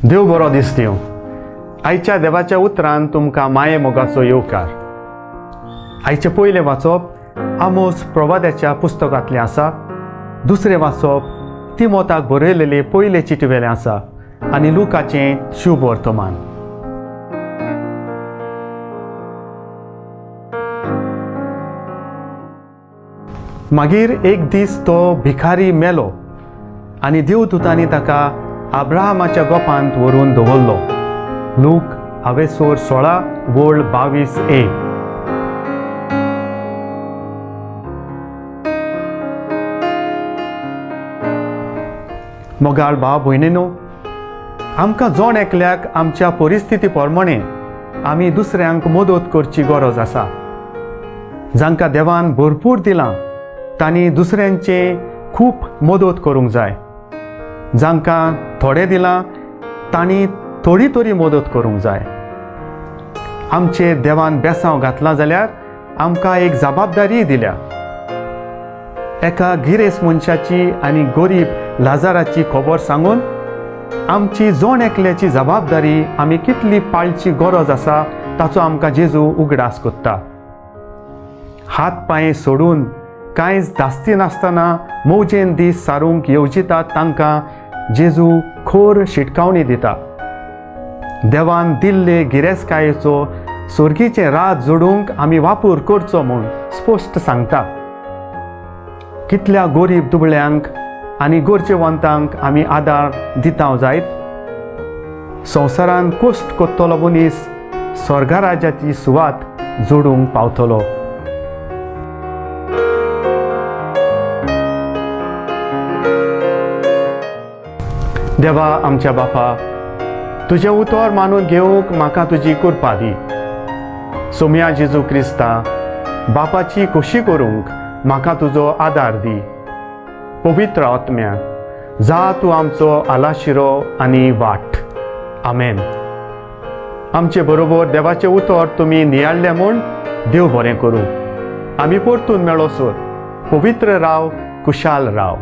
देव बरो दीस दिवं. आयच्या देवाच्या उतरान तुमकां माये मोगाचो येवकार. आयचे पयले वाचप आमोस प्रवाद्याच्या पुस्तकांतलें आसा. दुसरें वाचप तिमोथाक बरयलेले पयले चिटवेलें आसा आनी लुकाचें शुभ वर्तमान. मागीर एक दीस तो भिकारी मेलो आनी देवदूतांनी ताका अब्राहमाच्या गोपांत व्हरून दवरलो. लूक हावेसोर 16:22a. मोगाळ भाव भयणीनो, आमकां जोण एकल्याक आमच्या परिस्थिती प्रमाणे आमी दुसऱ्यांक मदत करची गरज आसा. जांकां देवान भरपूर दिलां तांणी दुसऱ्यांचे खूब मदत करूंक जाय. जांकां थोडें दिलां तांणी थोडी तरी मदत करूंक जाय. आमचे देवान बेसांव घातलां जाल्यार आमकां एक जबाबदारी दिल्या. एका गिरेस्त मनशाची आनी गरीब लाजाराची खबर सांगून आमची जोण एकल्याची जबाबदारी आमी कितली पाळची गरज आसा ताचो आमकां जेजू उगडास कोत्ता. हात पांय सोडून कांयच धास्ती नासतना मौजेन दीस सारूंक येवजितात तांकां जेजू खोर शिटकावणी दिता. देवान दिल्ले गिरेस्तकायेचो सुर्गीचें रात जोडूंक आमी वापर करचो म्हूण स्पश्ट सांगता. कितल्या गरीब दुबळ्यांक आनी गरजेवंतांक आमी आदार दिता जायत. संवसारान कश्ट कोत्तलो मनीस स्वर्गा राज्याची सुवात जोडूंक पावतलो. देवा आमच्या बापा, तुजें उतर मानून घेवंक म्हाका तुजी कृपा दी. सोम्या जेजू क्रिस्ता, बापाची खोशी करूंक म्हाका तुजो आदार दी. पवित्र आत्म्या, जा तूं आमचो आलाशिरो आनी वाट. आमेन. आमचे बरोबर देवाचें उतर तुमी नियाळ्ळें म्हूण देव बरें करूं. आमी परतून मेळोसर पवित्र राव, कुशाल राव.